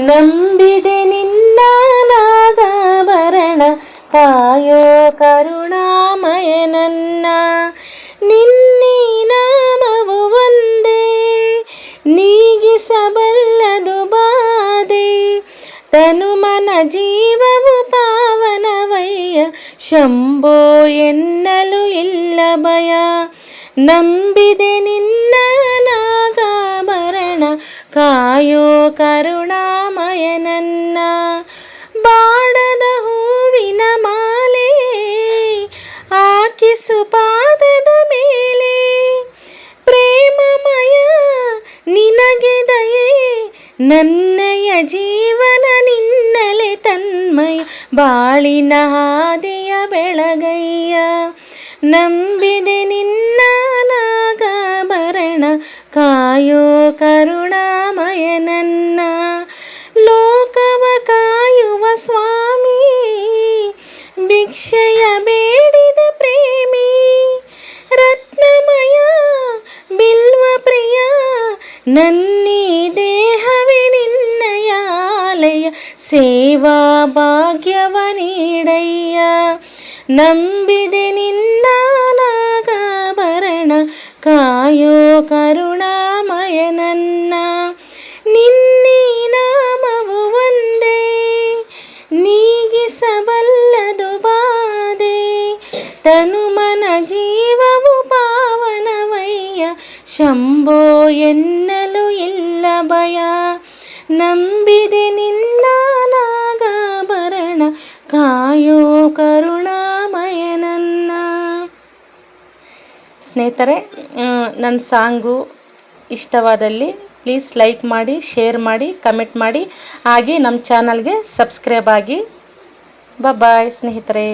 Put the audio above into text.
ನಂಬಿದೆ ನಿನ್ನ ನಾಗಾಭರಣ ಕಾಯೋ ಕರುಣಾಮಯ ನನ್ನ. ನಿನ್ನೆ ನಾಮವು ಒಂದೇ ನೀಗಿಸಬಲ್ಲದು ಬಾಧೆ, ತನುಮನ ಜೀವವು ಪಾವನವಯ್ಯ ಶಂಭೋ ಎನ್ನಲು ಇಲ್ಲ ಭಯ. ನಂಬಿದೆ ನಿನ್ನ ನಾಗಾಭರಣ ಕಾಯೋ ಕರುಣಾಮಯ ನನ್ನ. ಬಾಡದ ಹೂವಿನ ಮಾಲೆ ಹಾಕಿಸು ಪಾದದ ಮೇಲೆ, ಪ್ರೇಮಮಯ ನಿನಗೆ ದಯೆ ನನ್ನಯ ಜೀವನ ನಿನ್ನಲೆ ತನ್ಮಯ ಬಾಳಿನ ಹಾದಿಯ ಬೆಳಗಯ್ಯ. ನಂಬಿದೆ ನಿನ್ನ ನಾಗಾಭರಣ ಕಾಯೋ ಕರುಣಾಮಯ ನನ್ನ. ಲೋಕವ ಕಾಯುವ ಸ್ವಾಮಿ ಭಿಕ್ಷೆಯ ಬೇಡಿದ ಪ್ರೇಮಿ, ರತ್ನಮಯ ಬಿಲ್ವ ಪ್ರಿಯ ನನ್ನೀ ದೇಹವೇ ನಿನ್ನಯ ಆಲಯ, ಸೇವಾ ಭಾಗ್ಯವ ನೀಡಯ್ಯ. ನಂಬಿದೆ ನಿನ್ನ ನಾಗಾಭರಣ ಕಾಯೋ ಕರುಣಾಮಯ ನನ್ನ. ನಿನ್ನೆ ನಾಮವು ಒಂದೇ ನೀಗಿಸಬಲ್ಲದು ಬಾಧೆ, ತನುಮನ ಜೀವವು ಪಾವನವಯ್ಯ ಶಂಭೋ ಎನ್ನಲು ಇಲ್ಲ ಭಯ. ನಂಬಿದೆ ನಿನ್ನ ನಾಗಾಭರಣ ಕಾಯೋ ಕರುಣಾಮಯ ನನ್ನ. ಸ್ನೇಹಿತರೆ, ನನ್ನ ಸಾಂಗು ಇಷ್ಟವಾದಲ್ಲಿ ಪ್ಲೀಸ್ ಲೈಕ್ ಮಾಡಿ, ಶೇರ್ ಮಾಡಿ, ಕಮೆಂಟ್ ಮಾಡಿ, ಹಾಗೆ ನಮ್ಮ ಚಾನಲ್ಗೆ ಸಬ್ಸ್ಕ್ರೈಬ್ ಆಗಿ. ಬಾಯ್ ಸ್ನೇಹಿತರೆ.